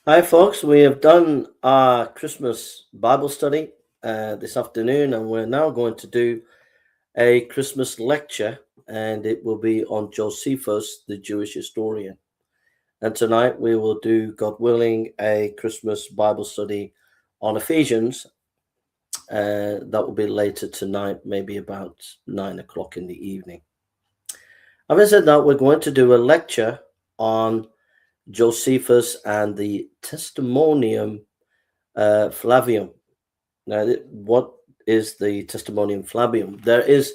Hi, folks. We have done our Christmas Bible study this afternoon, and we're now going to do a Christmas lecture, and it will be on Josephus, the Jewish historian. And tonight we will do, God willing, a Christmas Bible study on Ephesians. That will be later tonight, maybe about 9 o'clock in the evening. Having said that, we're going to do a lecture on Josephus and the Testimonium Flavianum. Now, what is the Testimonium Flavianum? There is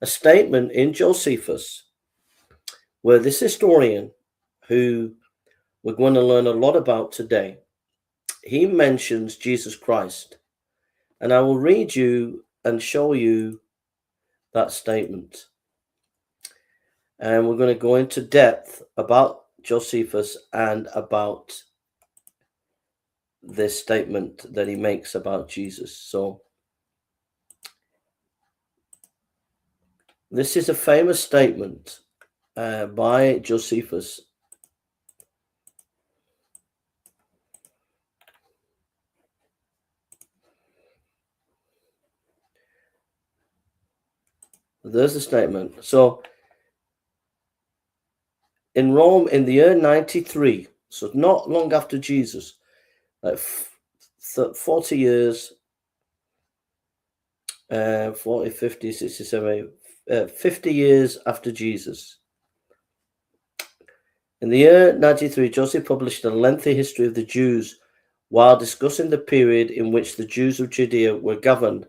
a statement in Josephus where this historian, who we're going to learn a lot about today, he mentions Jesus Christ. And I will read you and show you that statement. And we're going to go into depth about Josephus and about this statement that he makes about Jesus. So this is a famous statement by Josephus. There's a statement. So in Rome in the year 93, so not long after Jesus, like 40 years, 40, 50, 60, 70, 50 years after Jesus. In the year 93, Joseph published a lengthy history of the Jews while discussing the period in which the Jews of Judea were governed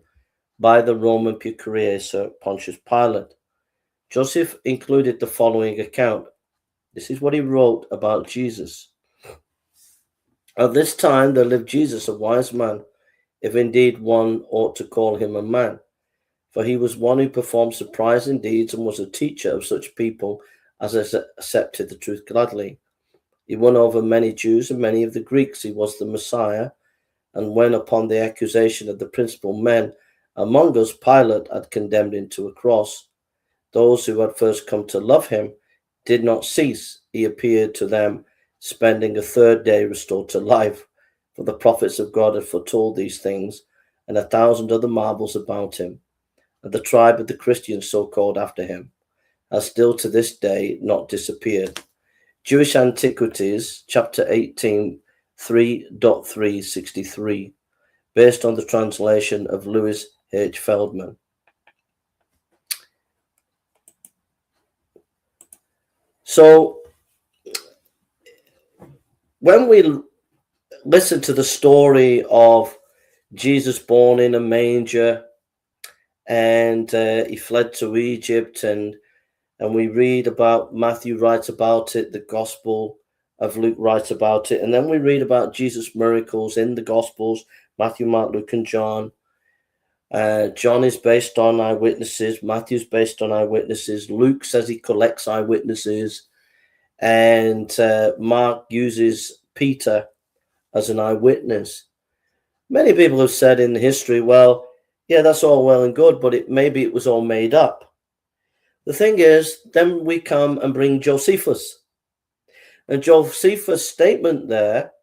by the Roman Procurator Sir Pontius Pilate. Joseph included the following account. This is what he wrote about Jesus. At this time there lived Jesus, a wise man, if indeed one ought to call him a man. For he was one who performed surprising deeds and was a teacher of such people as accepted the truth gladly. He won over many Jews and many of the Greeks. He was the Messiah. And when upon the accusation of the principal men among us, Pilate had condemned him to a cross, those who had first come to love him did not cease. He appeared to them, spending a third day restored to life. For the prophets of God had foretold these things, and 1,000 other marvels about him. And the tribe of the Christians, so called after him, has still to this day not disappeared. Jewish Antiquities, chapter 18, 3.363, based on the translation of Louis H. Feldman. So when we listen to the story of Jesus born in a manger and he fled to Egypt, and we read about Matthew writes about it, the Gospel of Luke writes about it, and then we read about Jesus' miracles in the Gospels, Matthew, Mark, Luke, and John. John is based on eyewitnesses. Matthew's based on eyewitnesses. Luke says he collects eyewitnesses. And Mark uses Peter as an eyewitness. Many people have said in history, well, yeah, that's all well and good, but maybe it was all made up. The thing is, then we come and bring Josephus. And Josephus' statement there,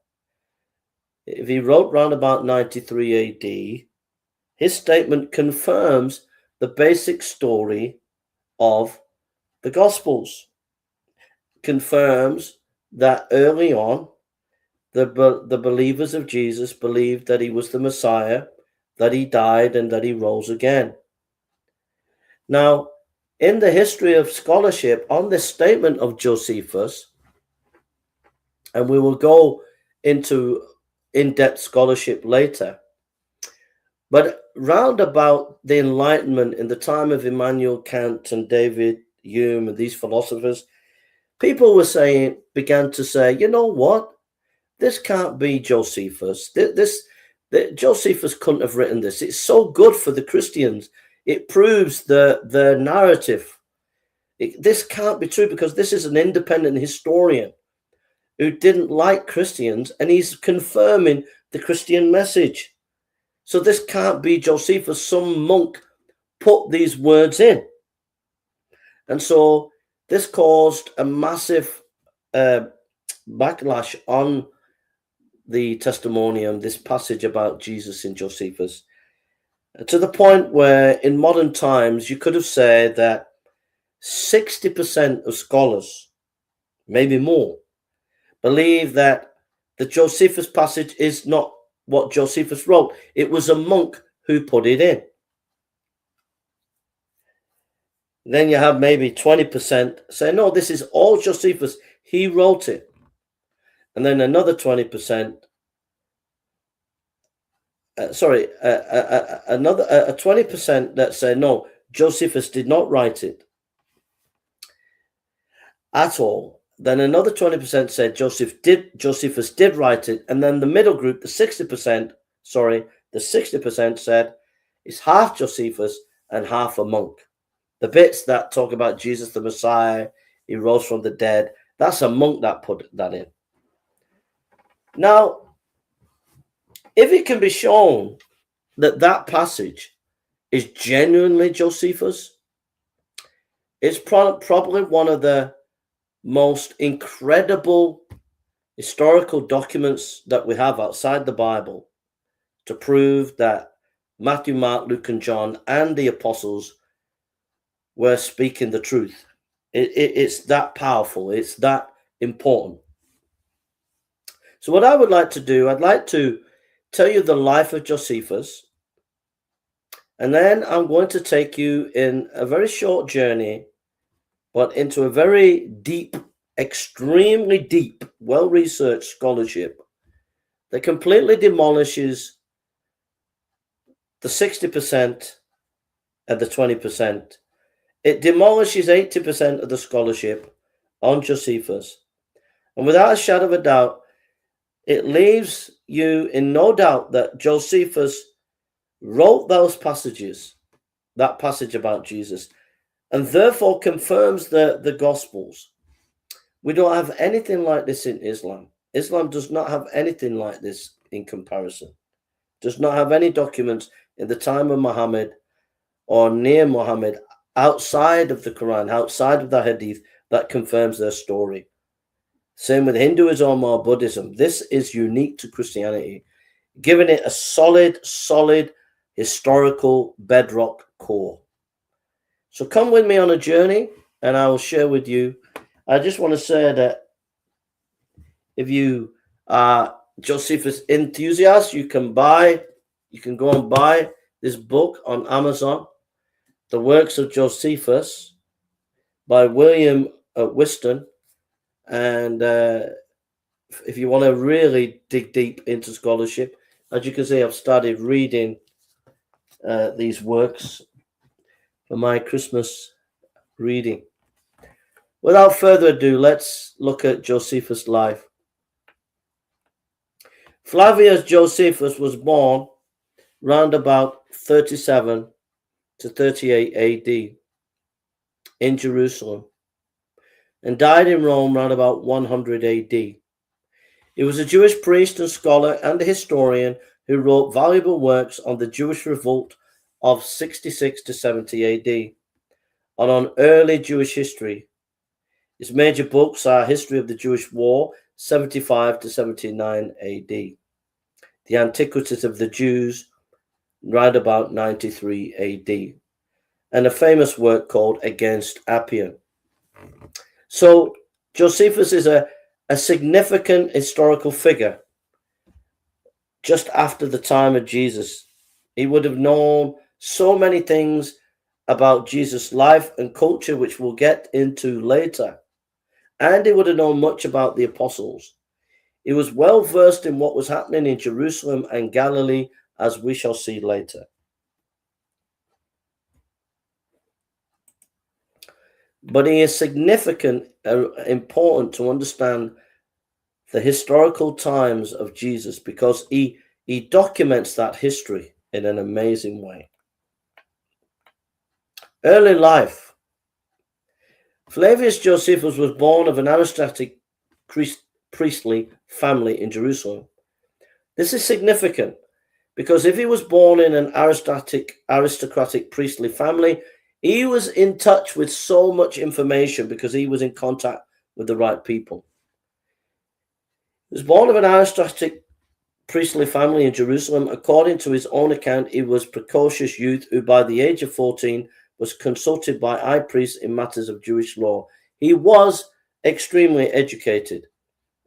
if he wrote round about 93 AD, his statement confirms the basic story of the Gospels. Confirms that early on, the believers of Jesus believed that he was the Messiah, that he died, and that he rose again. Now, in the history of scholarship on this statement of Josephus, and we will go into in-depth scholarship later, but round about the Enlightenment in the time of Immanuel Kant and David Hume and these philosophers, people began to say, you know what? This can't be Josephus. Josephus couldn't have written this. It's so good for the Christians. It proves the narrative. This can't be true because this is an independent historian who didn't like Christians, and he's confirming the Christian message. So this can't be Josephus. Some monk put these words in. And so this caused a massive backlash on the Testimonium, this passage about Jesus in Josephus, to the point where in modern times you could have said that 60% of scholars, maybe more, believe that the Josephus passage is not what Josephus wrote. It was a monk who put it in. Then you have maybe 20% say, no, this is all Josephus. He wrote it. And then another 20%, another 20% that say, no, Josephus did not write it at all. Then another 20% said Josephus did write it. And then the middle group, the 60% said it's half Josephus and half a monk. The bits that talk about Jesus the Messiah, he rose from the dead, that's a monk that put that in. Now, if it can be shown that that passage is genuinely Josephus, it's probably one of the most incredible historical documents that we have outside the Bible to prove that Matthew, Mark, Luke, and John and the apostles were speaking the truth. It's that powerful. It's that important. So what I would like to do, I'd like to tell you the life of Josephus, and then I'm going to take you in a very short journey, but into a very deep, extremely deep, well-researched scholarship that completely demolishes the 60% and the 20%. It demolishes 80% of the scholarship on Josephus. And without a shadow of a doubt, it leaves you in no doubt that Josephus wrote those passages, that passage about Jesus, and therefore confirms the Gospels. We don't have anything like this in Islam. Islam does not have anything like this in comparison. Does not have any documents in the time of Muhammad or near Muhammad outside of the Quran, outside of the Hadith, that confirms their story. Same with Hinduism or Buddhism. This is unique to Christianity, giving it a solid historical bedrock core. So come with me on a journey, and I will share with you. I just want to say that if you are Josephus enthusiast, you can go and buy this book on Amazon, The Works of Josephus by William Whiston. And if you want to really dig deep into scholarship, as you can see, I've started reading these works for my Christmas reading. Without further ado, let's look at Josephus' life. Flavius Josephus was born round about 37 to 38 AD in Jerusalem and died in Rome around about 100 AD. He was a Jewish priest and scholar and a historian who wrote valuable works on the Jewish revolt of 66 to 70 AD and on early Jewish history. His major books are History of the Jewish War, 75 to 79 AD, The Antiquities of the Jews, right about 93 AD, and a famous work called Against Appian. So Josephus is a significant historical figure just after the time of Jesus. He would have known so many things about Jesus' life and culture, which we'll get into later. And he would have known much about the apostles. He was well versed in what was happening in Jerusalem and Galilee, as we shall see later. But he is significant, important to understand the historical times of Jesus because he documents that history in an amazing way. Early life. Flavius Josephus was born of an aristocratic priestly family in Jerusalem. This is significant because if he was born in an aristocratic priestly family, he was in touch with so much information because he was in contact with the right people. He was born of an priestly family in Jerusalem. According to his own account, he was a precocious youth who by the age of 14 was consulted by high priests in matters of Jewish law. He was extremely educated.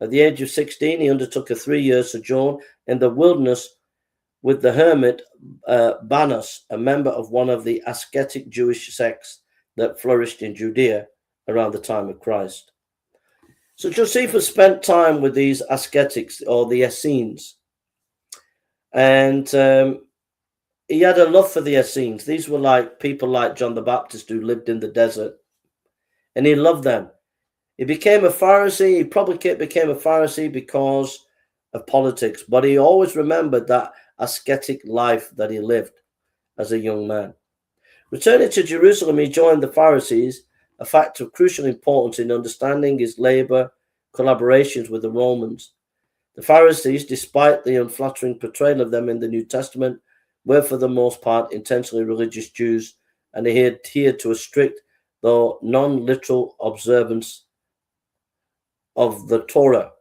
At the age of 16, he undertook a 3-year sojourn in the wilderness with the hermit Banas, a member of one of the ascetic Jewish sects that flourished in Judea around the time of Christ. So Josephus spent time with these ascetics, or the Essenes, and he had a love for the Essenes. These were like people like John the Baptist who lived in the desert, and he loved them. He became a Pharisee. He probably became a Pharisee because of politics, but he always remembered that ascetic life that he lived as a young man. Returning to Jerusalem, he joined the Pharisees, a fact of crucial importance in understanding his labor collaborations with the Romans. The Pharisees, despite the unflattering portrayal of them in the New Testament, were for the most part intensely religious Jews, and they adhered to a strict, though non-literal observance of the Torah.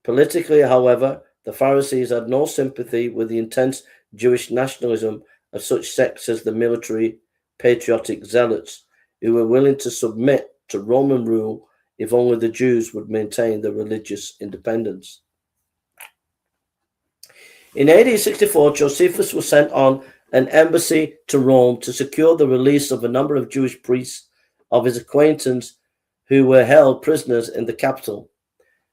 Politically, however, the Pharisees had no sympathy with the intense Jewish nationalism of such sects as the military patriotic zealots, who were willing to submit to Roman rule if only the Jews would maintain their religious independence. In AD 64, Josephus was sent on an embassy to Rome to secure the release of a number of Jewish priests of his acquaintance who were held prisoners in the capital.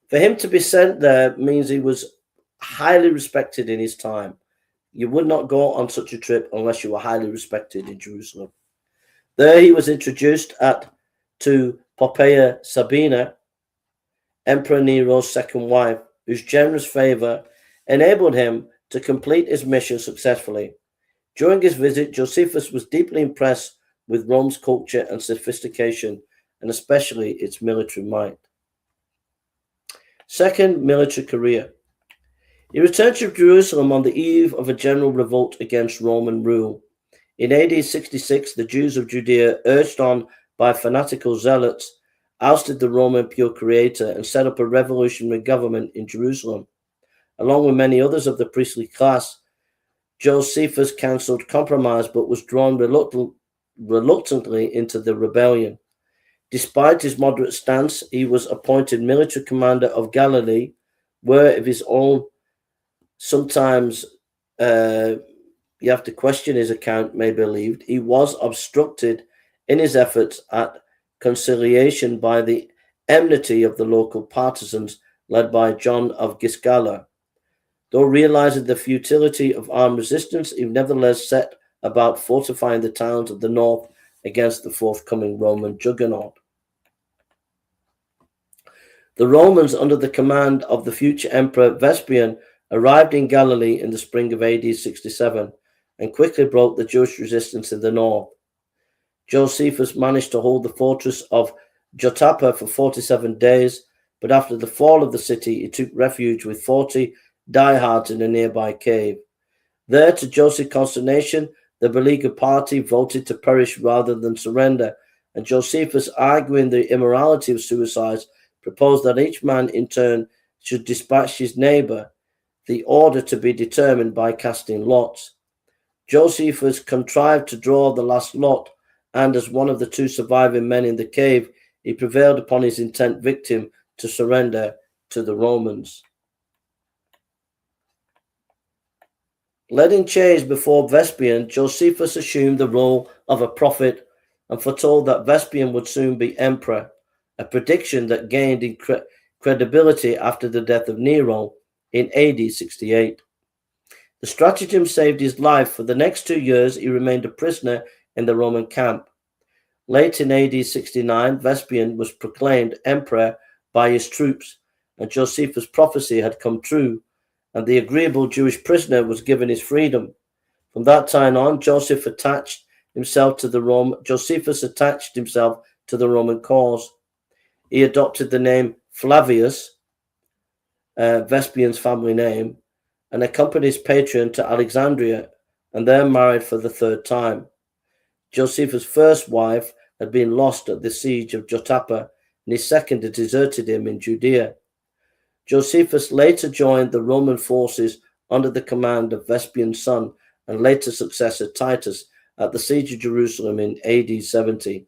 For him to be sent there means he was highly respected in his time. You would not go on such a trip unless you were highly respected in Jerusalem. There he was introduced to Poppaea Sabina, Emperor Nero's second wife, whose generous favor enabled him to complete his mission successfully. During his visit, Josephus was deeply impressed with Rome's culture and sophistication, and especially its military might. Second military career. He returned to Jerusalem on the eve of a general revolt against Roman rule. In AD 66, the Jews of Judea, urged on by fanatical zealots, ousted the Roman procurator and set up a revolutionary government in Jerusalem. Along with many others of the priestly class, Josephus counseled compromise but was drawn reluctantly into the rebellion. Despite his moderate stance, he was appointed military commander of Galilee, where of his own, sometimes you have to question his account, may be believed, he was obstructed in his efforts at conciliation by the enmity of the local partisans led by John of Giscala. Though realizing the futility of armed resistance, he nevertheless set about fortifying the towns of the north against the forthcoming Roman juggernaut. The Romans, under the command of the future Emperor Vespasian, arrived in Galilee in the spring of AD 67 and quickly broke the Jewish resistance in the north. Josephus managed to hold the fortress of Jotappa for 47 days, but after the fall of the city, he took refuge with 40 diehards in a nearby cave. There, to Joseph's consternation, the beleaguered party voted to perish rather than surrender, and Josephus, arguing the immorality of suicides, proposed that each man in turn should dispatch his neighbor, the order to be determined by casting lots. Josephus contrived to draw the last lot, and as one of the two surviving men in the cave, he prevailed upon his intent victim to surrender to the Romans. Led in chains before Vespasian, Josephus assumed the role of a prophet and foretold that Vespasian would soon be emperor, a prediction that gained in credibility after the death of Nero in AD 68. The stratagem saved his life. For the next 2 years, he remained a prisoner in the Roman camp. Late in AD 69, Vespasian was proclaimed emperor by his troops, and Josephus' prophecy had come true, and the agreeable Jewish prisoner was given his freedom. From that time on, Josephus attached himself to the Roman cause. He adopted the name Flavius, Vespasian's family name, and accompanied his patron to Alexandria, and there married for the third time. Josephus' first wife had been lost at the siege of Jotappa, and his second had deserted him in Judea. Josephus later joined the Roman forces under the command of Vespasian's son and later successor Titus at the siege of Jerusalem in AD 70.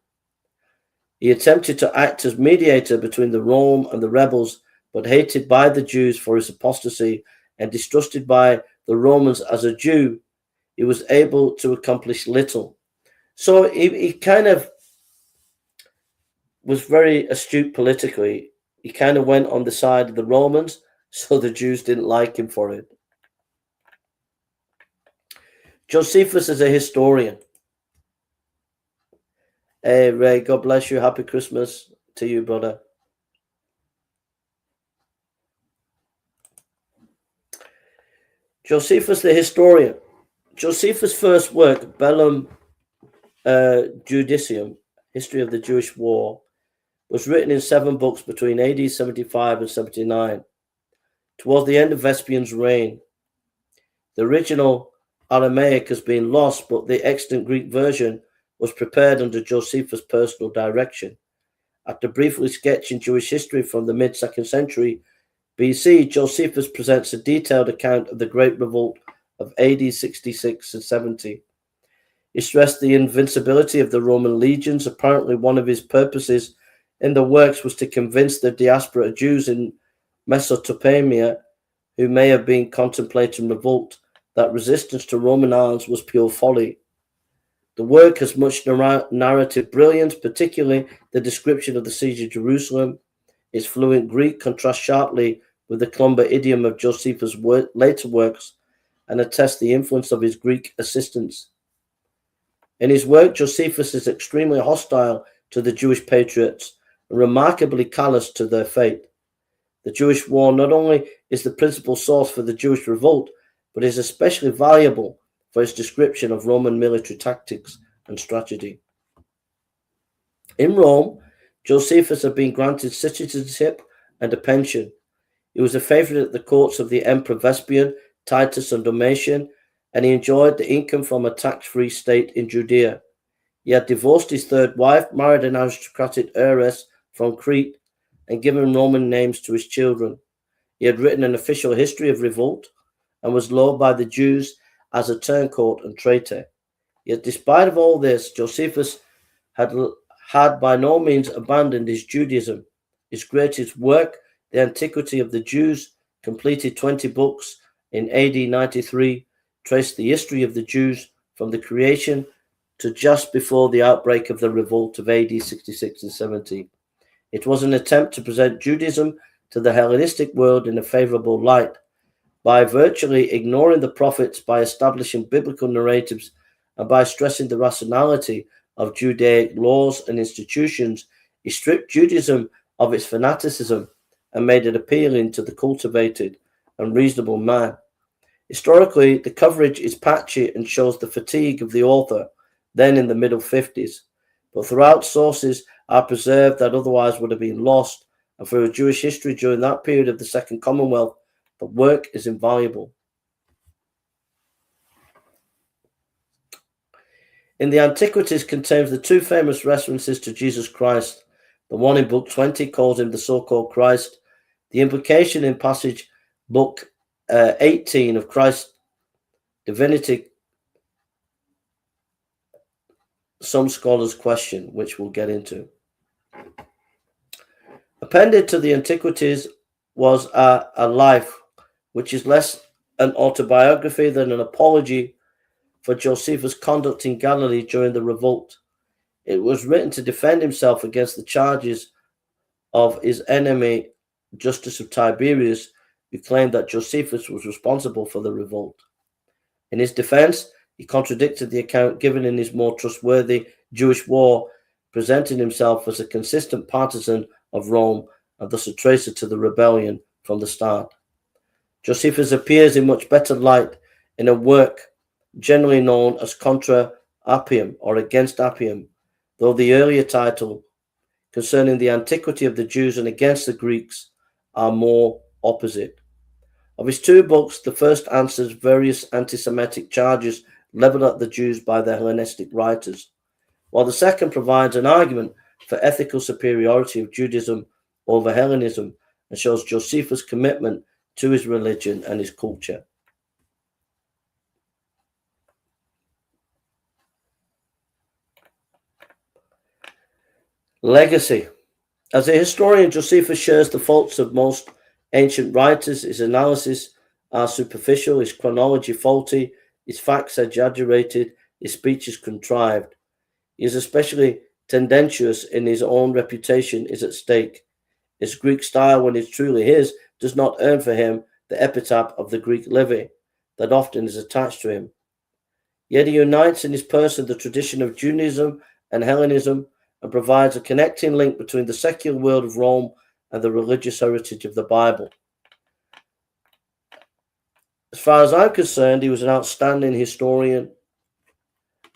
He attempted to act as mediator between the Rome and the rebels, but hated by the Jews for his apostasy and distrusted by the Romans as a Jew, he was able to accomplish little. So he kind of was very astute politically. He kind of went on the side of the Romans, so the Jews didn't like him for it. Josephus is a historian. Hey, Ray, God bless you. Happy Christmas to you, brother. Josephus the historian. Josephus' first work, Bellum Judicium, History of the Jewish War, was written in 7 books between AD 75 and 79, towards the end of Vespasian's reign. The original Aramaic has been lost, but the extant Greek version was prepared under Josephus' personal direction. After briefly sketching Jewish history from the mid-2nd century BC, Josephus presents a detailed account of the Great Revolt of AD 66 and 70. He stressed the invincibility of the Roman legions. Apparently, one of his purposes in the works was to convince the diaspora Jews in Mesopotamia, who may have been contemplating revolt, that resistance to Roman arms was pure folly. The work has much narrative brilliance, particularly the description of the siege of Jerusalem. Its fluent Greek contrasts sharply with the Clumber idiom of Josephus' later works and attests the influence of his Greek assistants. In his work, Josephus is extremely hostile to the Jewish patriots and remarkably callous to their fate. The Jewish war not only is the principal source for the Jewish revolt, but is especially valuable for his description of Roman military tactics and strategy. In Rome, Josephus had been granted citizenship and a pension. He was a favorite at the courts of the Emperor Vespasian, Titus, and Domitian, and he enjoyed the income from a tax-free state in Judea. He had divorced his third wife, married an aristocratic heiress from Crete, and given Roman names to his children. He had written an official history of revolt and was loathed by the Jews as a turncoat and traitor. Yet despite of all this, Josephus had by no means abandoned his Judaism. His greatest work, The Antiquity of the Jews, completed 20 books in AD 93, traced the history of the Jews from the creation to just before the outbreak of the revolt of AD 66 and 70. It was an attempt to present Judaism to the Hellenistic world in a favorable light. By virtually ignoring the prophets, by establishing biblical narratives, and by stressing the rationality of Judaic laws and institutions, he stripped Judaism of its fanaticism and made it appealing to the cultivated and reasonable man. Historically, the coverage is patchy and shows the fatigue of the author, then in the middle 50s, but throughout sources are preserved that otherwise would have been lost, and for a Jewish history during that period of the Second Commonwealth, the work is invaluable. In the Antiquities contains the 2 famous references to Jesus Christ. The one in Book 20 calls him the so-called Christ. The implication in passage Book 18 of Christ's divinity, some scholars question, which we'll get into. Appended to the Antiquities was a life, which is less an autobiography than an apology for Josephus' conduct in Galilee during the revolt. It was written to defend himself against the charges of his enemy, Justus of Tiberias, who claimed that Josephus was responsible for the revolt. In his defense, he contradicted the account given in his more trustworthy Jewish War, presenting himself as a consistent partisan of Rome and thus a tracer to the rebellion from the start. Josephus appears in much better light in a work generally known as Contra Appium or Against Appium, though the earlier title concerning the antiquity of the Jews and against the Greeks are more opposite. Of his 2 books, the first answers various anti-Semitic charges leveled at the Jews by the Hellenistic writers, while the second provides an argument for ethical superiority of Judaism over Hellenism and shows Josephus' commitment to his religion and his culture. Legacy. As a historian, Josephus shares the faults of most ancient writers. His analysis are superficial, his chronology faulty, his facts exaggerated, his speech is contrived. He is especially tendentious in his own reputation is at stake. His Greek style, when it's truly his, does not earn for him the epitaph of the Greek levy that often is attached to him. Yet he unites in his person the tradition of Judaism and Hellenism and provides a connecting link between the secular world of Rome and the religious heritage of the Bible. As far as I'm concerned, he was an outstanding historian,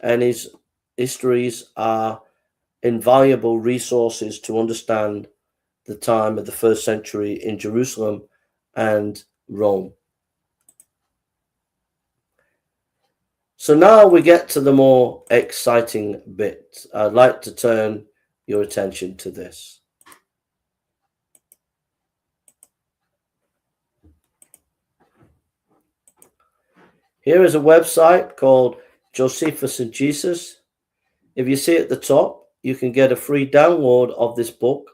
and his histories are invaluable resources to understand the time of the first century in Jerusalem and Rome. So now we get to the more exciting bit. I'd like to turn your attention to this. Here is a website called Josephus and Jesus. If you see at the top, you can get a free download of this book.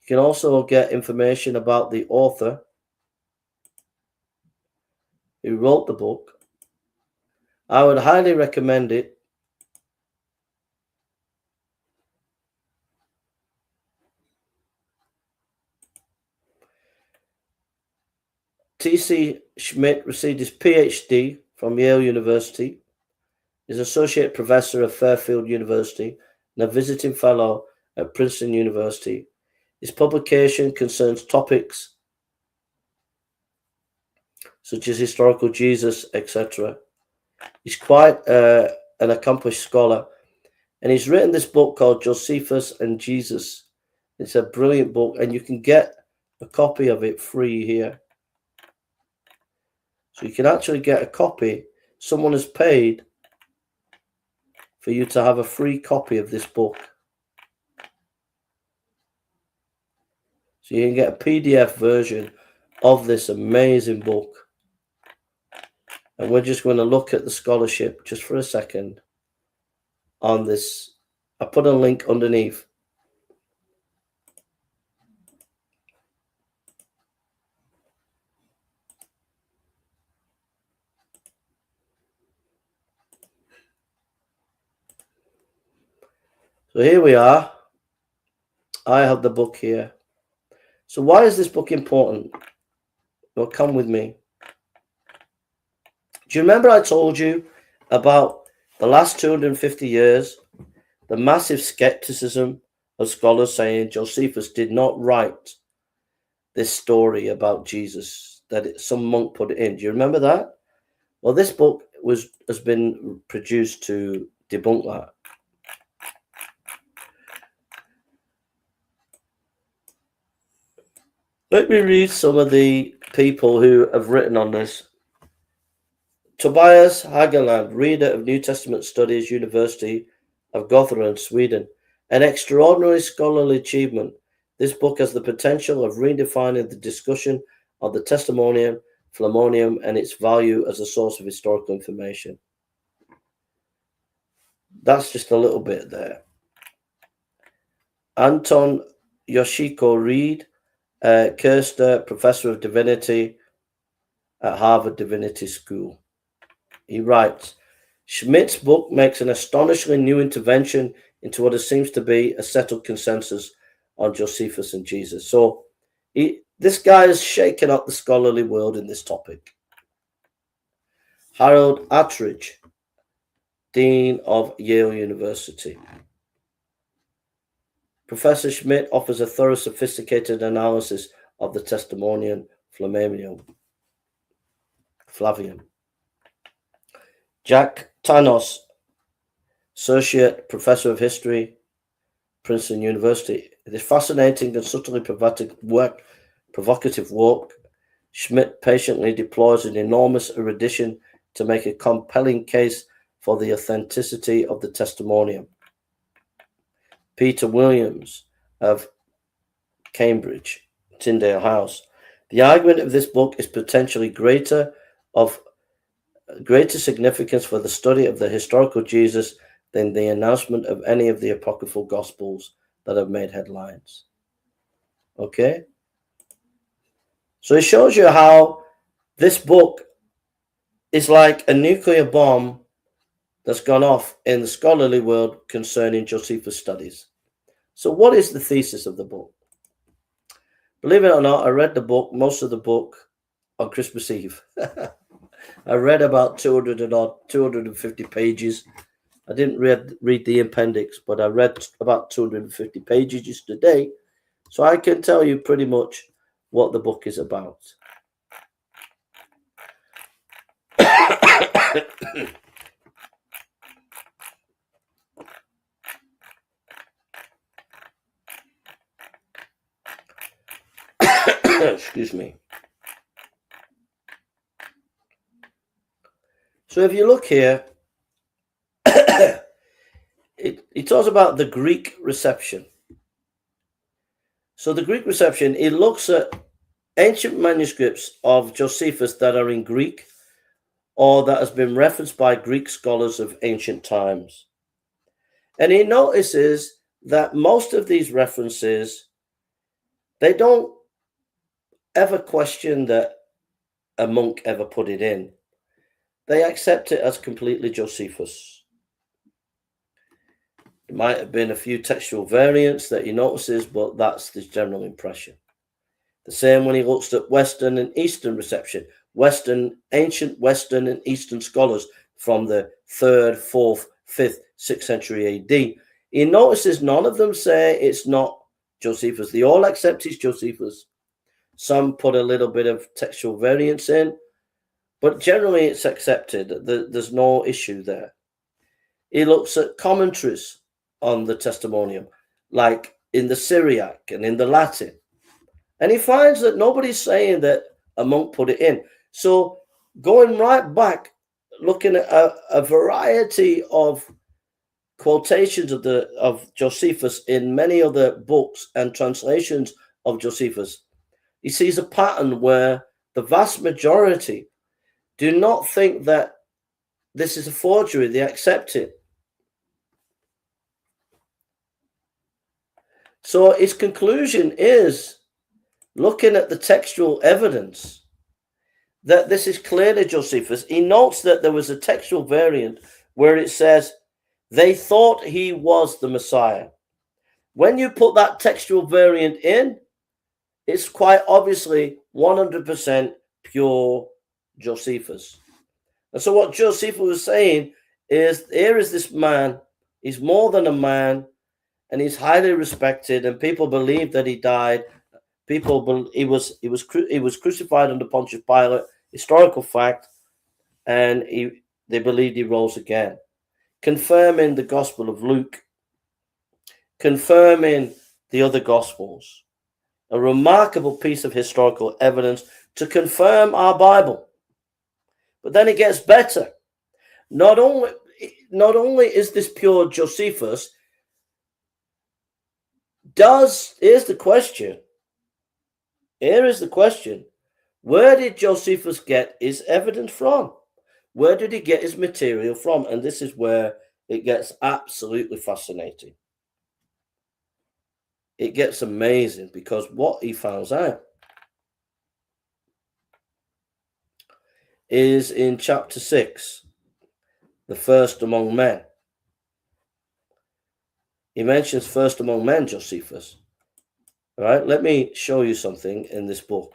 You can also get information about the author who wrote the book. I would highly recommend it. T.C. Schmidt received his PhD from Yale University, is Associate Professor of Fairfield University, and a visiting fellow at Princeton University. His publication concerns topics such as historical Jesus, etc. He's quite an accomplished scholar, and he's written this book called Josephus and Jesus. It's a brilliant book, and you can get a copy of it free here. So you can actually get a copy. Someone has paid for you to have a free copy of this book. So you can get a PDF version of this amazing book. And we're just going to look at the scholarship just for a second on this. I put a link underneath. So here we are. I have the book here. So why is this book important? Well, come with me. Do you remember I told you about the last 250 years, the massive skepticism of scholars saying Josephus did not write this story about Jesus, that some monk put it in? Do you remember that? Well, this book has been produced to debunk that. Let me read some of the people who have written on this. Tobias Hageland, reader of New Testament Studies, University of Gothenburg, Sweden. An extraordinary scholarly achievement. This book has the potential of redefining the discussion of the Testimonium Flavianum and its value as a source of historical information. That's just a little bit there. Anton Yoshiko Reed, Kirster, Professor of Divinity at Harvard Divinity School. He writes, Schmidt's book makes an astonishingly new intervention into what seems to be a settled consensus on Josephus and Jesus. So this guy has shaken up the scholarly world in this topic. Harold Attridge, Dean of Yale University. Professor Schmidt offers a thorough, sophisticated analysis of the Testimonium Flavianum. Jack Tanos, Associate Professor of History, Princeton University. It is fascinating and subtly provocative work. Schmidt patiently deploys an enormous erudition to make a compelling case for the authenticity of the testimonium. Peter Williams of Cambridge, Tyndale House. The argument of this book is potentially greater significance for the study of the historical Jesus than the announcement of any of the apocryphal Gospels that have made headlines. Okay? So it shows you how this book is like a nuclear bomb that's gone off in the scholarly world concerning Josephus studies. So what is the thesis of the book? Believe it or not, I read the book, most of the book, on Christmas Eve. I read about 250 pages. I didn't read the appendix, but I read about 250 pages yesterday. So I can tell you pretty much what the book is about. Excuse me. So if you look here, it talks about the Greek reception. So the Greek reception, it looks at ancient manuscripts of Josephus that are in Greek or that has been referenced by Greek scholars of ancient times. And he notices that most of these references, they don't ever question that a monk ever put it in. They accept it as completely Josephus. There might have been a few textual variants that he notices, but that's the general impression. The same when he looks at Western and Eastern reception. Ancient Western and Eastern scholars from the 3rd, 4th, 5th, 6th century AD. He notices none of them say it's not Josephus. They all accept it's Josephus. Some put a little bit of textual variance in, but generally it's accepted. There's no issue there. He looks at commentaries on the Testimonium, like in the Syriac and in the Latin. And he finds that nobody's saying that a monk put it in. So going right back, looking at a variety of quotations of Josephus in many other books and translations of Josephus, he sees a pattern where the vast majority do not think that this is a forgery. They accept it. So his conclusion is, looking at the textual evidence, that this is clearly Josephus. He notes that there was a textual variant where it says, they thought he was the Messiah. When you put that textual variant in, it's quite obviously 100% pure Josephus. And so what Josephus was saying is, here is this man, he's more than a man, and he's highly respected, and people believe that he died. He was crucified under Pontius Pilate, historical fact, and they believed he rose again, confirming the Gospel of Luke, confirming the other Gospels. A remarkable piece of historical evidence to confirm our Bible. But then it gets better. Not only is this pure Josephus, here's the question. Here is the question. Where did Josephus get his evidence from? Where did he get his material from? And this is where it gets absolutely fascinating. It gets amazing, because what he finds out is in chapter 6, the first among men. He mentions first among men, Josephus. All right, let me show you something in this book.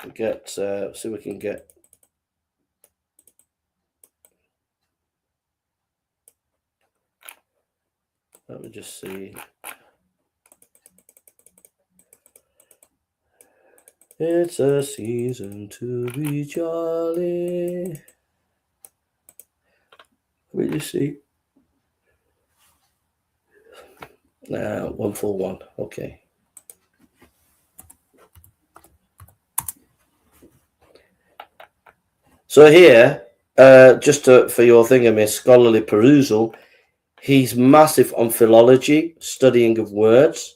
See if we can get. Let me just see. It's a season to be jolly. Let me just see. 141. Okay. So here, for your thing, scholarly perusal, he's massive on philology, studying of words.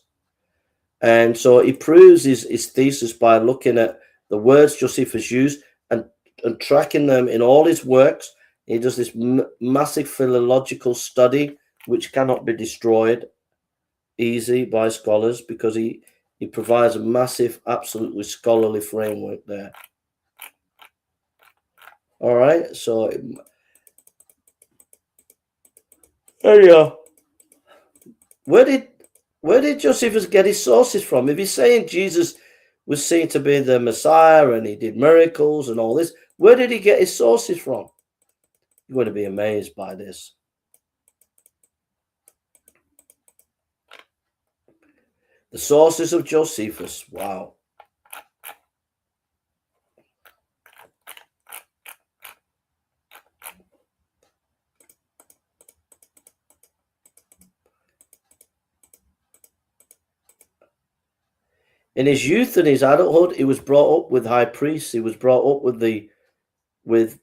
And so he proves his thesis by looking at the words Josephus used and tracking them in all his works. He does this massive philological study which cannot be destroyed easy by scholars, because he provides a massive, absolutely scholarly framework there. All right, so there you go. Where did Josephus get his sources from? If he's saying Jesus was seen to be the Messiah and he did miracles and all this, where did he get his sources from? You're going to be amazed by this. The sources of Josephus. Wow. In his youth and his adulthood, he was brought up with high priests. He was brought up with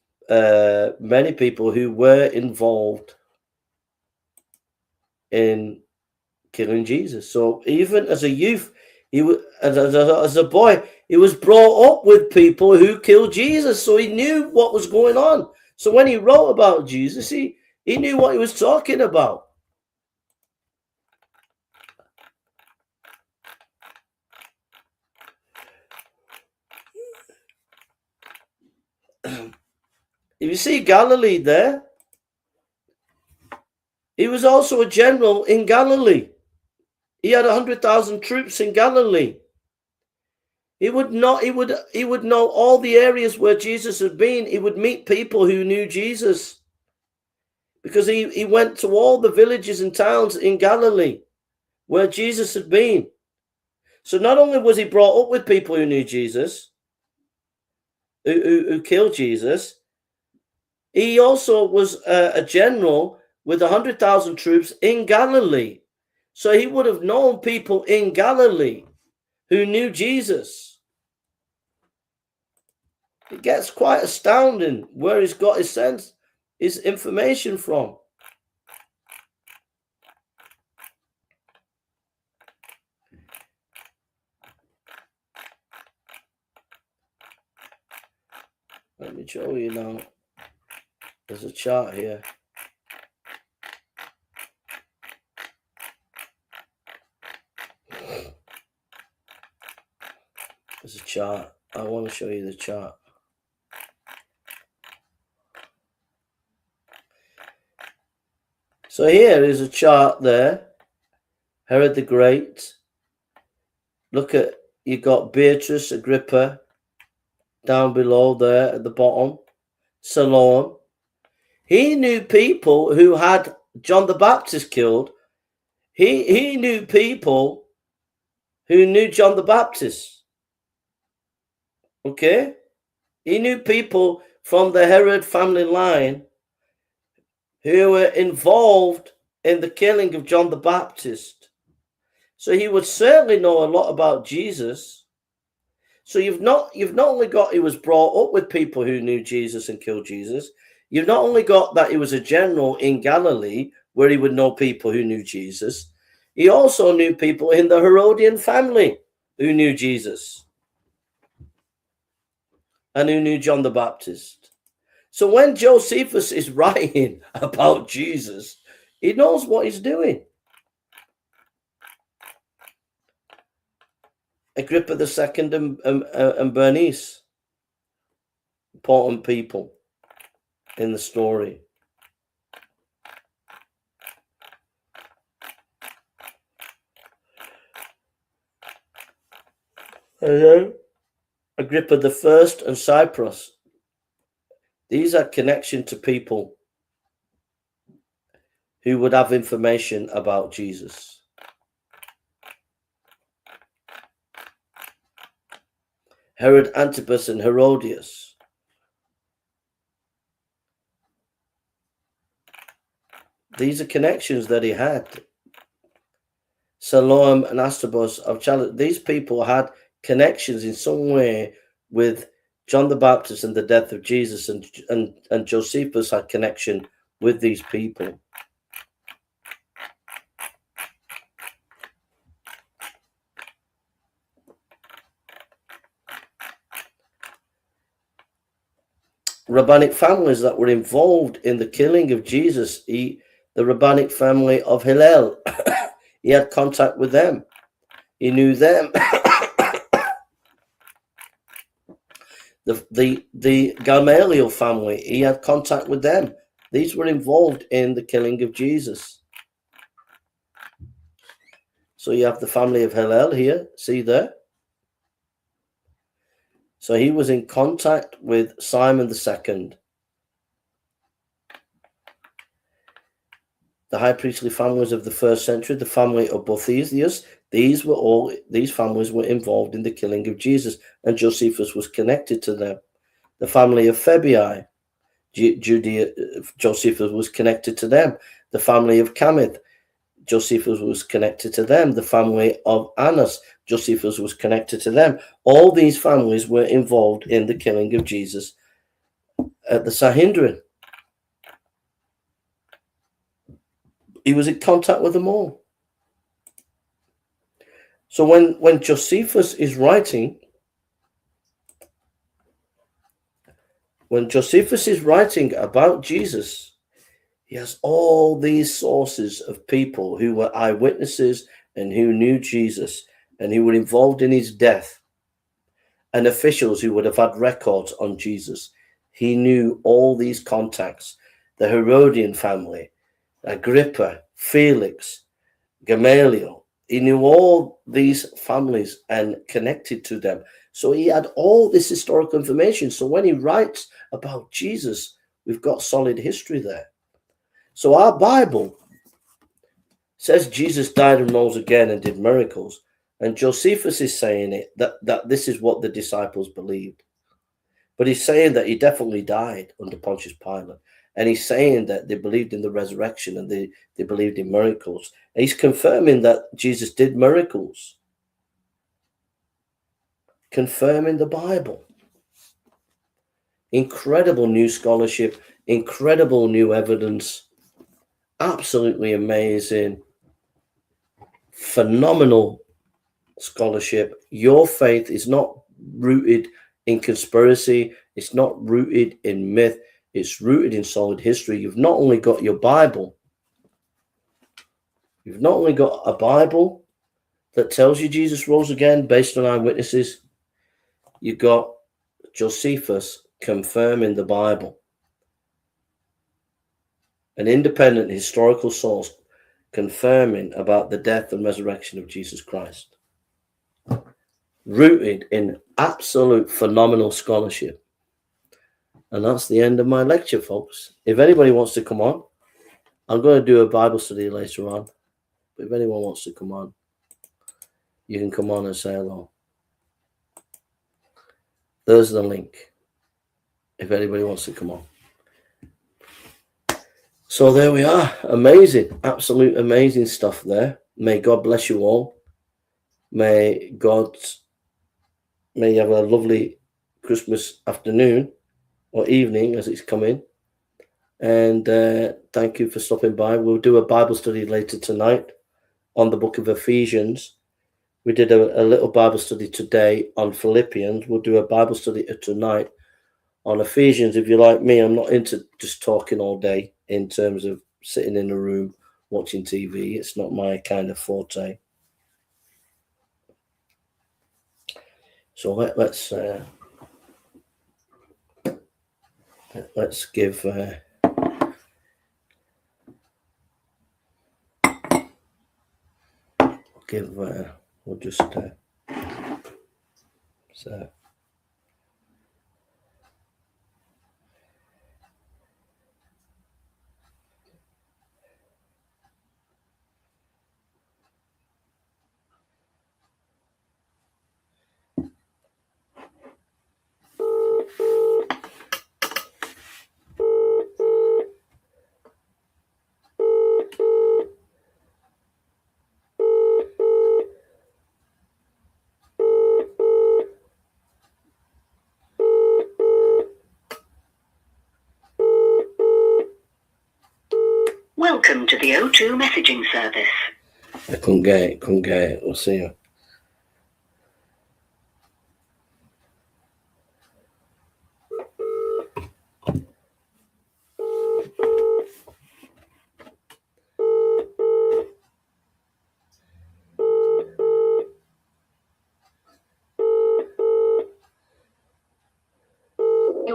many people who were involved in killing Jesus. So even as a youth, he was as a boy, he was brought up with people who killed Jesus. So he knew what was going on. So when he wrote about Jesus, he knew what he was talking about. If you see Galilee there, he was also a general in Galilee. He had 100,000 troops in Galilee. He would know all the areas where Jesus had been. He would meet people who knew Jesus, because he went to all the villages and towns in Galilee where Jesus had been. So not only was he brought up with people who knew Jesus, who killed Jesus, he also was a general with 100,000 troops in Galilee. So he would have known people in Galilee who knew Jesus. It gets quite astounding where he's got his information from. Let me show you now. There's a chart here. There's a chart. I want to show you the chart. So here is a chart there. Herod the Great. Look at, you got Beatrice, Agrippa, down below there at the bottom. Salome. He knew people who had John the Baptist killed. He knew people who knew John the Baptist. Okay? He knew people from the Herod family line who were involved in the killing of John the Baptist. So he would certainly know a lot about Jesus. So you've not only got he was brought up with people who knew Jesus and killed Jesus. You've not only got that he was a general in Galilee where he would know people who knew Jesus. He also knew people in the Herodian family who knew Jesus and who knew John the Baptist. So when Josephus is writing about Jesus, he knows what he's doing. Agrippa II and Bernice, important people in the story. Hello? Agrippa I and Cyprus. These are connection to people who would have information about Jesus. Herod Antipas and Herodias. These are connections that he had. Salome and Astobus of Chaldea. These people had connections in some way with John the Baptist and the death of Jesus, and Josephus had connection with these people. Rabbinic families that were involved in the killing of Jesus, the the rabbinic family of Hillel. He had contact with them. He knew them. the Gamaliel family, he had contact with them. These were involved in the killing of Jesus. So you have the family of Hillel here, see there? So he was in contact with Simon II. The high priestly families of the first century, the family of Boethius, these families were involved in the killing of Jesus, and Josephus was connected to them. The family of Phoebe, Judea, Josephus was connected to them. The family of Camith, Josephus was connected to them. The family of Annas, Josephus was connected to them. All these families were involved in the killing of Jesus at the Sanhedrin. He was in contact with them all. So when Josephus is writing, about Jesus, he has all these sources of people who were eyewitnesses and who knew Jesus and who were involved in his death, and officials who would have had records on Jesus. He knew all these contacts, the Herodian family, Agrippa, Felix, Gamaliel. He knew all these families and connected to them. So he had all this historical information. So when he writes about Jesus, we've got solid history there. So our Bible says Jesus died and rose again and did miracles. And Josephus is saying that this is what the disciples believed. But he's saying that he definitely died under Pontius Pilate. And he's saying that they believed in the resurrection and they believed in miracles. And he's confirming that Jesus did miracles. Confirming the Bible. Incredible new scholarship, incredible new evidence, absolutely amazing, phenomenal scholarship. Your faith is not rooted in conspiracy. It's not rooted in myth. It's rooted in solid history. You've not only got your Bible, you've not only got a Bible that tells you Jesus rose again based on eyewitnesses, you've got Josephus confirming the Bible, an independent historical source confirming about the death and resurrection of Jesus Christ, rooted in absolute phenomenal scholarship. And that's the end of my lecture, folks. If anybody wants to come on, I'm going to do a Bible study later on. But if anyone wants to come on, you can come on and say hello. There's the link, if anybody wants to come on. So there we are. Amazing, absolute amazing stuff there. May God bless you all. May you have a lovely Christmas afternoon or evening as it's coming. And thank you for stopping by. We'll do a Bible study later tonight on the book of Ephesians. We did a little Bible study today on Philippians. We'll do a Bible study tonight on Ephesians. If you're like me, I'm not into just talking all day in terms of sitting in a room watching TV. It's not my kind of forte. So let's give we'll just so. Welcome to the O2 messaging service. I couldn't get it. We'll see you.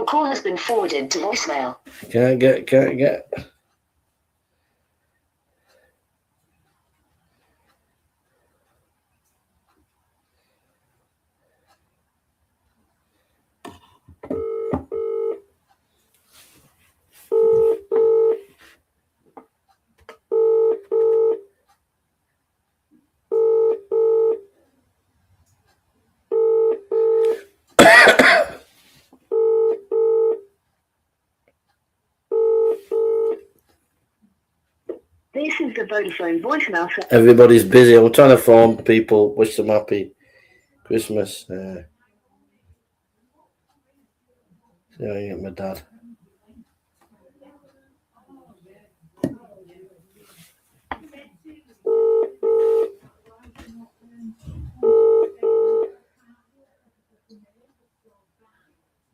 Your call has been forwarded to voicemail. Can't get. This is the Vodafone voicemail. Everybody's busy. I'm trying to phone people, wish them happy Christmas. See how I get my dad.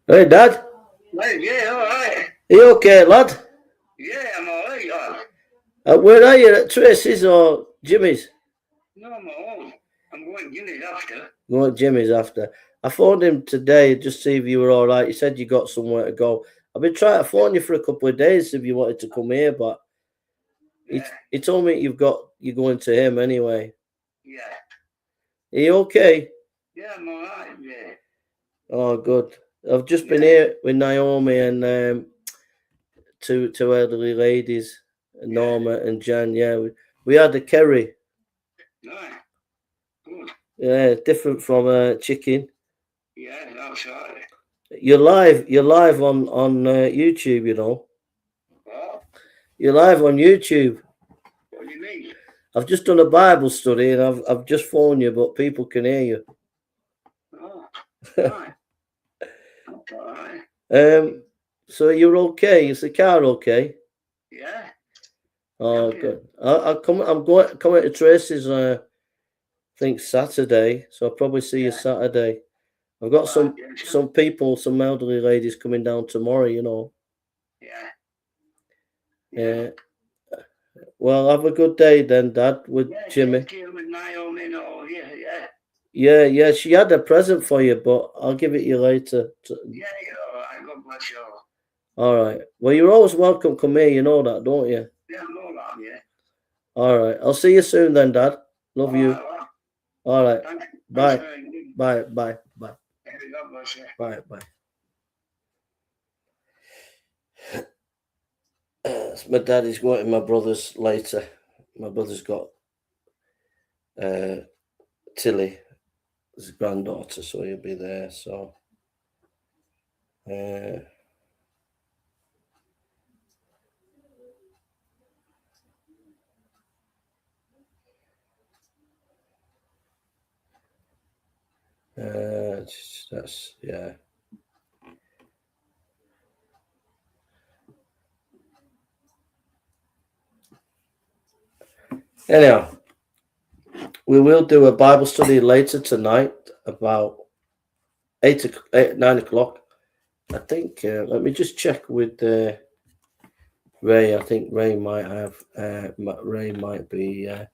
Hey, Dad. Hey, yeah, all right. Are you okay, lad? Yeah, I'm all right. Where are you? At Tracy's or Jimmy's? No, I'm at home. I'm going Jimmy's after. Going Jimmy's after. I phoned him today just to see if you were all right. He said you got somewhere to go. I've been trying to phone you for a couple of days if you wanted to come here, but Yeah, he told me you're going to him anyway. yeah. Are you okay? Yeah, I'm all right, yeah. Oh, good. I've just been here with Naomi and two elderly ladies, Norma and Jan. Yeah, we had a curry. Right. Good. Yeah, different from chicken. Yeah, that's right. You're live on YouTube. You know, What? you're live on YouTube. What do you mean? I've just done a Bible study and I've just phoned you, but people can hear you. Oh, right. That's all right. So you're okay? Is the car okay? Yeah. Oh, Yeah. good. I'm coming to Tracy's. I think Saturday, so I'll probably see you Saturday. I've got some people, some elderly ladies coming down tomorrow. You know. Yeah. Yeah. Well, have a good day then, Dad, with Jimmy. With Naomi and all, yeah. Yeah. She had a present for you, but I'll give it you later. Yeah, you're all right. God bless you all. All right. Well, you're always welcome. Come here. You know that, don't you? Yeah, I'm all right, yeah. All right. I'll see you soon then, Dad. Love you. All right. All right. Thanks. Bye. Thanks. Bye. God bless you. Bye. My daddy's going to my brother's later. My brother's got Tilly, his granddaughter, so he'll be there. So that's yeah. Anyhow, we will do a Bible study later tonight about 9 o'clock. I think. Let me just check with Ray. I think Ray might have. Ray might be. So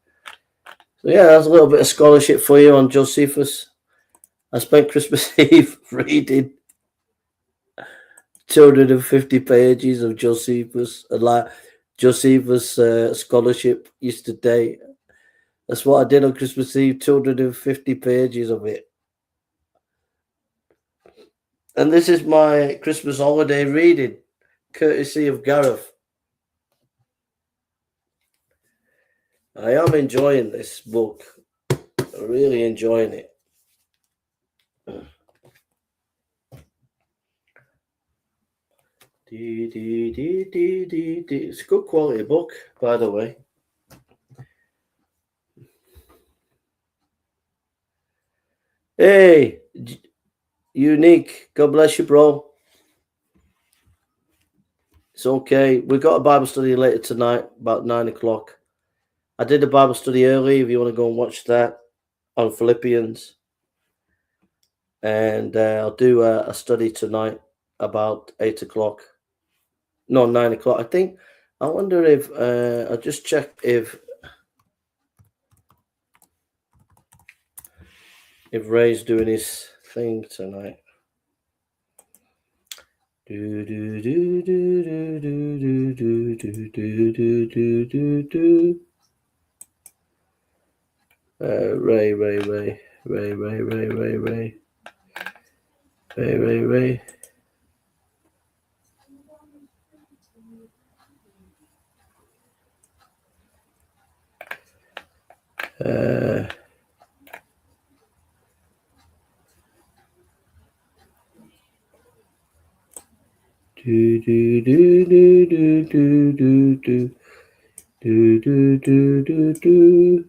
yeah, that's a little bit of scholarship for you on Josephus. I spent Christmas Eve reading 250 pages of Josephus, like Josephus scholarship yesterday. That's what I did on Christmas Eve, 250 pages of it. And this is my Christmas holiday reading, courtesy of Gareth. I am enjoying this book. I'm really enjoying it. It's a good quality book, by the way. Hey, Unique. God bless you, bro. It's okay. We've got a Bible study later tonight, about 9 o'clock. I did a Bible study early, if you want to go and watch that, on Philippians. And I'll do a study tonight about 8 o'clock. No, 9 o'clock. I wonder if, I'll just check if Ray's doing his thing tonight. Do do do do do do do do do do do do do. Ray. Do do do do do do do do do do do do do.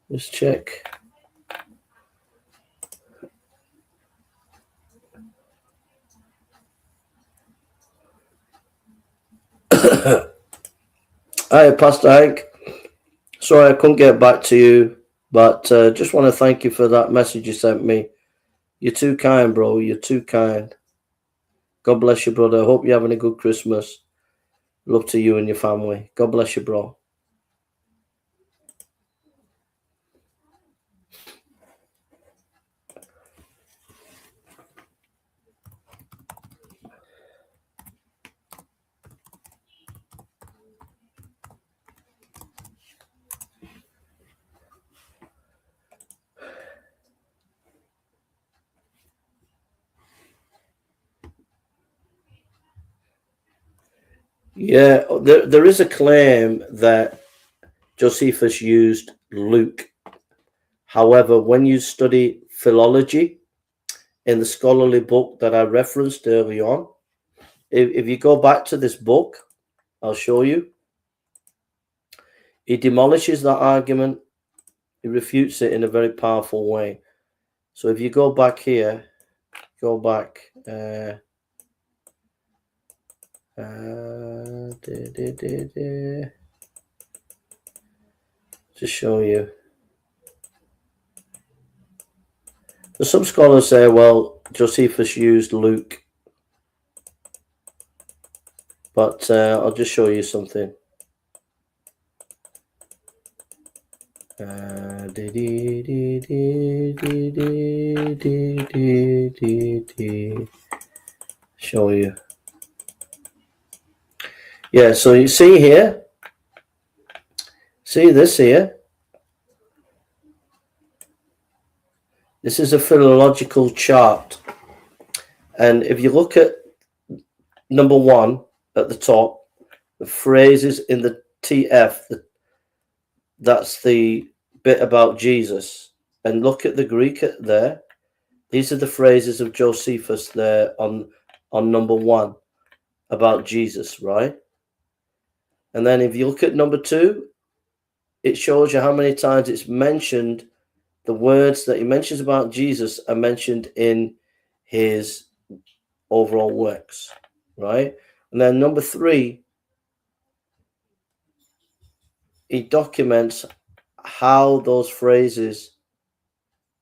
Let's check. Hi, Pastor Hank. Sorry I couldn't get back to you, but just want to thank you for that message you sent me. You're too kind, bro. You're too kind. God bless you, brother. I hope you're having a good Christmas. Love to you and your family. God bless you, bro. Yeah, there is a claim that Josephus used Luke. However, when you study philology in the scholarly book that I referenced early on, if you go back to this book, I'll show you. He demolishes that argument. He refutes it in a very powerful way. So if you go back here, go back. To show you. Some scholars say, well, Josephus used Luke. But I'll just show you something. Show you. Yeah, so you see here. See this here. This is a philological chart. And if you look at number 1 at the top, the phrases in the TF, that's the bit about Jesus. And look at the Greek there. These are the phrases of Josephus there on number 1 about Jesus, right? And then if you look at number 2, it shows you how many times it's mentioned. The words that he mentions about Jesus are mentioned in his overall works, right? And then number 3, he documents how those phrases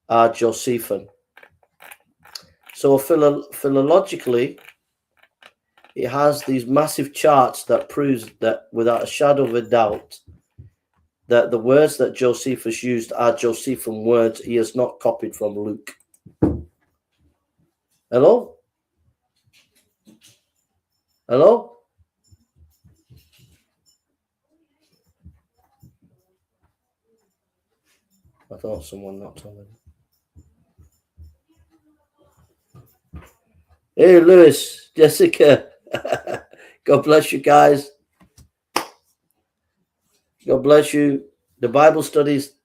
are Josephan. So philologically, it has these massive charts that proves that without a shadow of a doubt that the words that Josephus used are Josephan words. He has not copied from Luke. Hello? Hello? I thought someone knocked on it. Hey, Lewis, Jessica. God bless you guys. God bless you. The Bible studies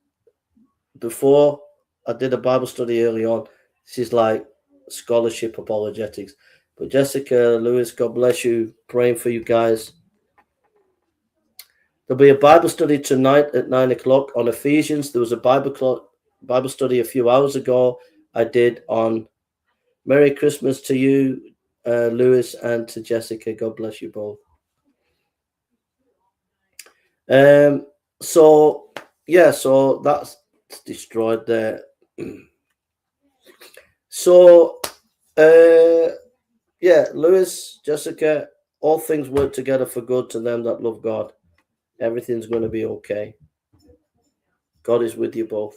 before I did a Bible study early on. This is like scholarship apologetics. But Jessica, Lewis, God bless you. Praying for you guys. There'll be a Bible study tonight at 9 o'clock on Ephesians. There was a Bible study a few hours ago I did on Merry Christmas to you, Lewis, and to Jessica. God bless you both. So that's destroyed there. So Lewis, Jessica, all things work together for good to them that love God. Everything's going to be okay. God is with you both.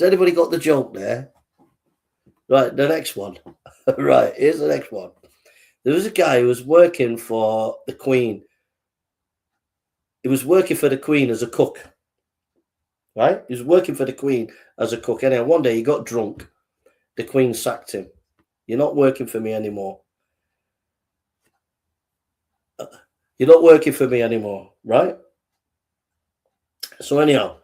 Has anybody got the joke there? Right, the next one. Right, here's the next one. There was a guy who was working for the Queen. He was working for the Queen as a cook. Right? He was working for the Queen as a cook. Anyway, one day he got drunk. The Queen sacked him. You're not working for me anymore. You're not working for me anymore, right? So anyhow,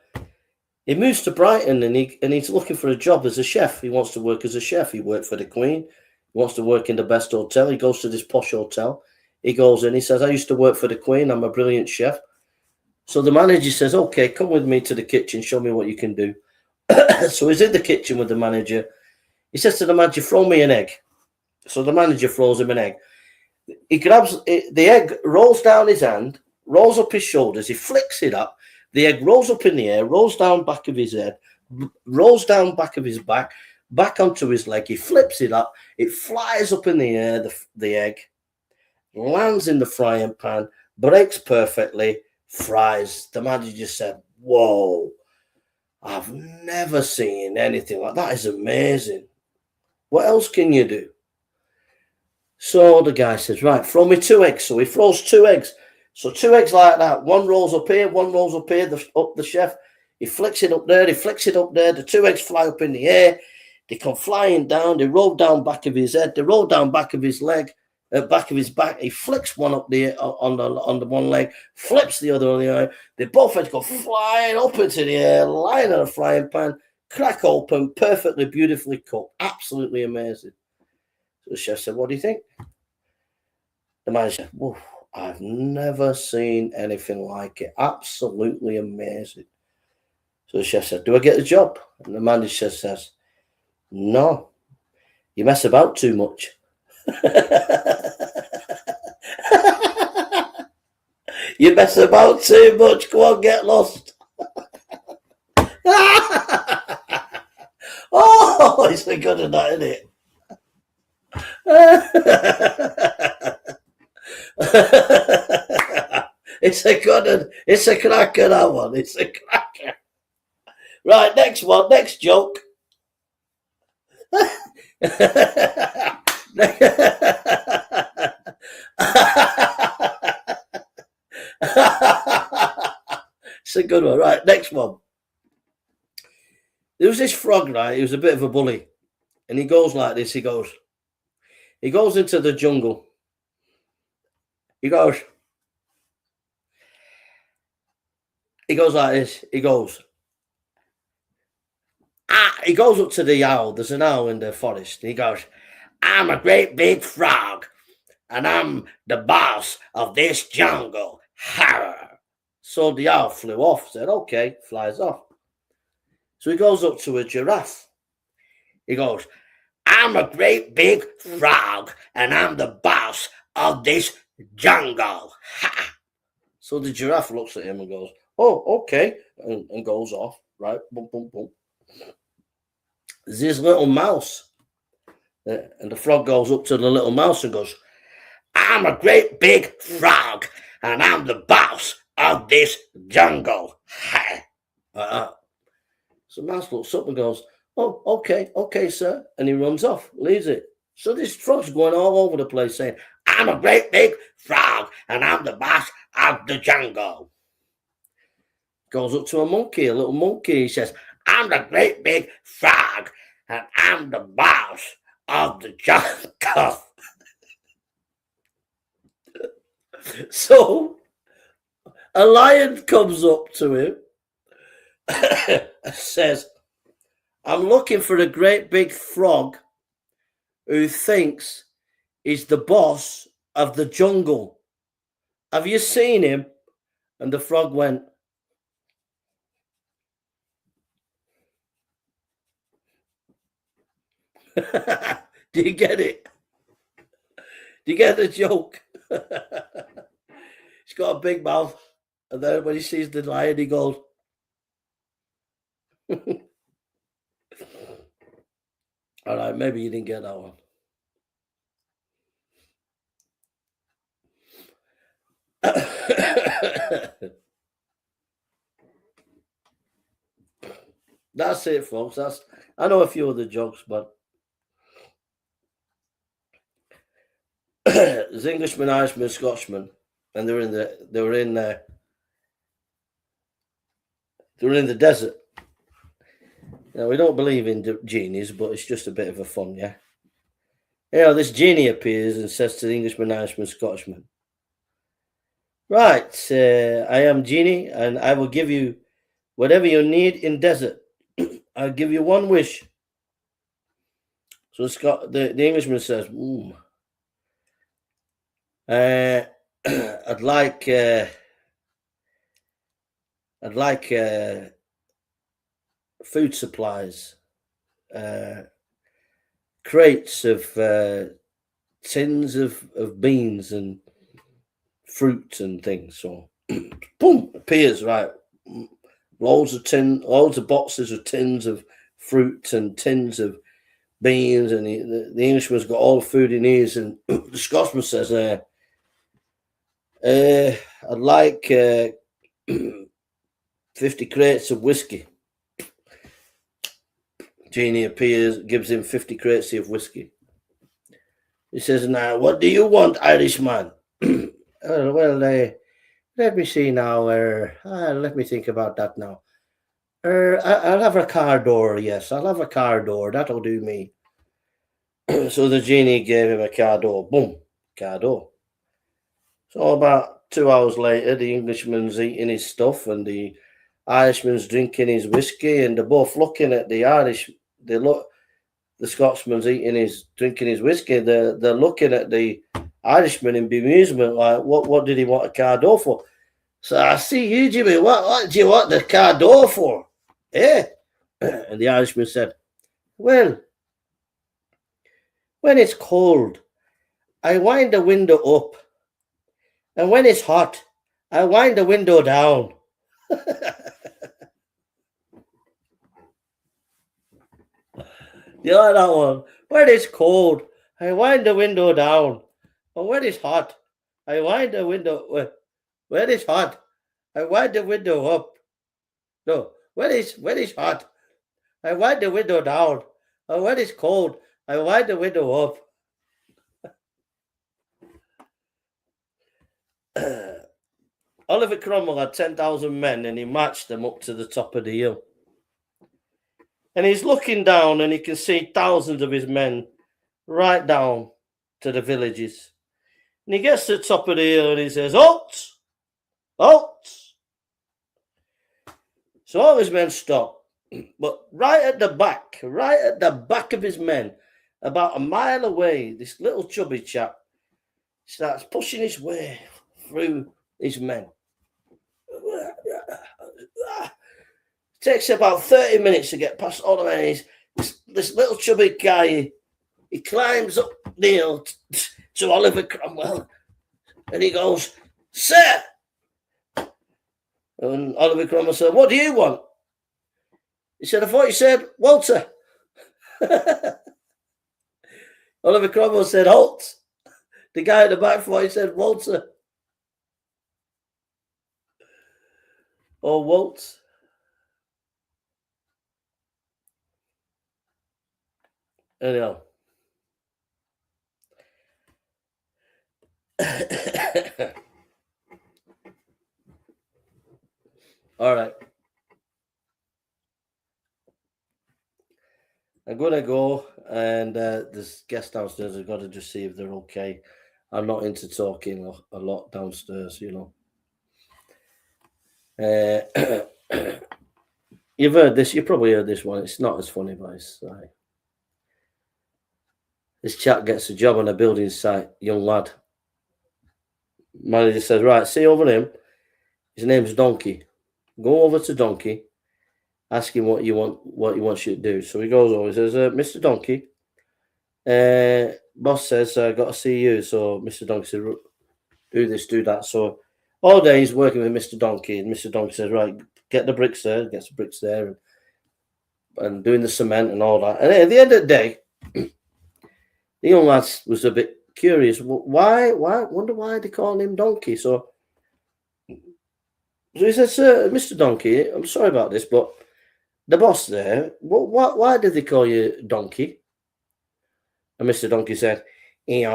he moves to Brighton and he's looking for a job as a chef. He wants to work as a chef. He worked for the Queen. He wants to work in the best hotel. He goes to this posh hotel. He goes in. He says, I used to work for the Queen. I'm a brilliant chef. So the manager says, okay, come with me to the kitchen. Show me what you can do. So he's in the kitchen with the manager. He says to the manager, throw me an egg. So the manager throws him an egg. He grabs it, the egg, rolls down his hand, rolls up his shoulders. He flicks it up. The egg rolls up in the air, rolls down back of his head, rolls down back of his back onto his leg. He flips it up. It flies up in the air, the egg, lands in the frying pan, breaks perfectly, fries. The manager just said, whoa, I've never seen anything like that. It's amazing. What else can you do? So the guy says, right, throw me 2 eggs. So he throws 2 eggs. So 2 eggs like that. One rolls up here, one rolls up here, up the chef. He flicks it up there, he flicks it up there. The 2 eggs fly up in the air. They come flying down. They roll down back of his head. They roll down back of his leg, back of his back. He flicks one up there on the one leg, flips the other on the eye. They both had to go flying up into the air, lying in a frying pan, crack open, perfectly, beautifully cooked. Absolutely amazing. So the chef said, what do you think? The manager said, whoa, I've never seen anything like it. Absolutely amazing. So the chef said, do I get the job? And the manager says, no, you mess about too much. You mess about too much. Go on, get lost. Oh, it's a good one, isn't it? It's a good one. It's a cracker, that one. It's a cracker. Right, next one. Next joke. It's a good one. Right, next one. There was this frog, right? He was a bit of a bully. And he goes like this. He goes into the jungle. He goes like this. He goes up to the owl. There's an owl in the forest. He goes, I'm a great big frog, and I'm the boss of this jungle. Harr. So the owl flew off, said, okay, flies off. So he goes up to a giraffe. He goes, I'm a great big frog, and I'm the boss of this jungle. Ha. So the giraffe looks at him and goes, oh, okay, and goes off, right? Boom, boom, boom. There's this little mouse. And the frog goes up to the little mouse and goes, I'm a great big frog, and I'm the boss of this jungle. Ha. So the mouse looks up and goes, oh, okay, sir. And he runs off, leaves it. So this frog's going all over the place saying, I'm a great big frog, and I'm the boss of the jungle. Goes up to a little monkey. He says, I'm the great big frog, and I'm the boss of the jungle. So a lion comes up to him and says, I'm looking for a great big frog who thinks he's the boss of the jungle. Have you seen him? And the frog went, do you get it? Do you get the joke? He's got a big mouth, and then when he sees the lion, he goes. All right, maybe you didn't get that one. That's it, folks. I know a few other jokes, but there's Englishmen, Irishmen, Scotchmen, and they were in the desert. Now, we don't believe in genies, but it's just a bit of a fun, yeah. This genie appears and says to the Englishman, Irishman, Scotchman, right, I am genie, and I will give you whatever you need in desert. I'll give you one wish. So the Englishman says, I'd like food supplies, crates of tins of beans and fruit and things. So, boom, appears, right? Loads of boxes of tins of fruit and tins of beans, and the Englishman's got all the food he needs. And the Scotsman says, I'd like 50 crates of whiskey. Genie appears, gives him 50 crates of whiskey. He says, now, what do you want, Irishman? Let me see now. Let me think about that now. I'll have a car door, yes. I'll have a car door. That'll do me. So the genie gave him a car door. Boom, car door. So about 2 hours later, the Englishman's eating his stuff and the Irishman's drinking his whiskey, and they're both looking at the Irish. The Scotsman's drinking his whiskey. They're looking at the Irishman in bemusement, like, what did he want a car door for? So I see you, Jimmy. What do you want the car door for? Eh? And the Irishman said, well, when it's cold, I wind the window up. And when it's hot, I wind the window down. You like that one? When it's cold, I wind the window down. And when it's hot, I wind the window. When it's hot, I wind the window up. No, when it's hot, I wind the window down. And when it's cold, I wind the window up. Oliver Cromwell had 10,000 men, and he marched them up to the top of the hill. And he's looking down, and he can see thousands of his men right down to the villages. And he gets to the top of the hill, and he says, halt! Halt! So all his men stop. But right at the back of his men, about a mile away, this little chubby chap starts pushing his way through his men. Takes about 30 minutes to get past all the men. This little chubby guy, he climbs up the hill to Oliver Cromwell, and he goes, sir! And Oliver Cromwell said, what do you want? He said, I thought you said Walter. Oliver Cromwell said, halt. The guy at the back thought he said Walter. Or Walt. Anyhow. All right. I'm going to go, and this guest downstairs, I've got to just see if they're okay. I'm not into talking a lot downstairs, you know. You've heard this, you probably heard this one. It's not as funny, but it's like, this chap gets a job on a building site, young lad. Manager says, right, see over him. His name's Donkey. Go over to Donkey. Ask him what he wants you to do. So he goes over. He says, Mr. Donkey, boss says, I got to see you. So Mr. Donkey said, do this, do that. So all day he's working with Mr. Donkey. And Mr. Donkey says, right, get the bricks there. Gets the bricks there. And doing the cement and all that. And at the end of the day, the young lad was a bit curious. Wonder why they call him Donkey. So he said, sir, Mr. Donkey, I'm sorry about this, but the boss there, why did they call you Donkey? And Mr. Donkey said, he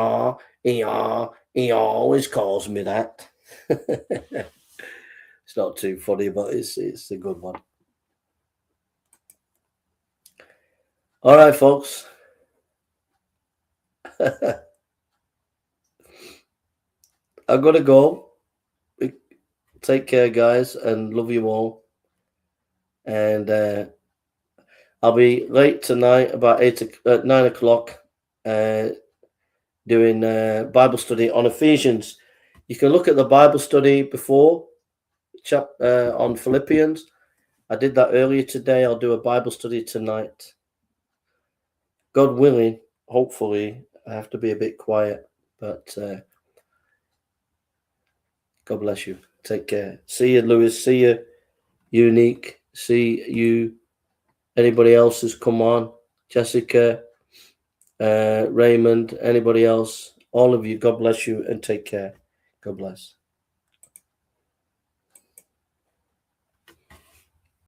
always calls me that. It's not too funny, but it's a good one. All right, folks. I'm going to go. Take care, guys, and love you all. And I'll be late tonight, about 9 o'clock, doing Bible study on Ephesians. You can look at the Bible study before on Philippians. I did that earlier today. I'll do a Bible study tonight. God willing, hopefully. I have to be a bit quiet, but God bless you. Take care. See you, Lewis. See you, Unique. See you. Anybody else who's come on? Jessica, Raymond, anybody else? All of you, God bless you and take care. God bless.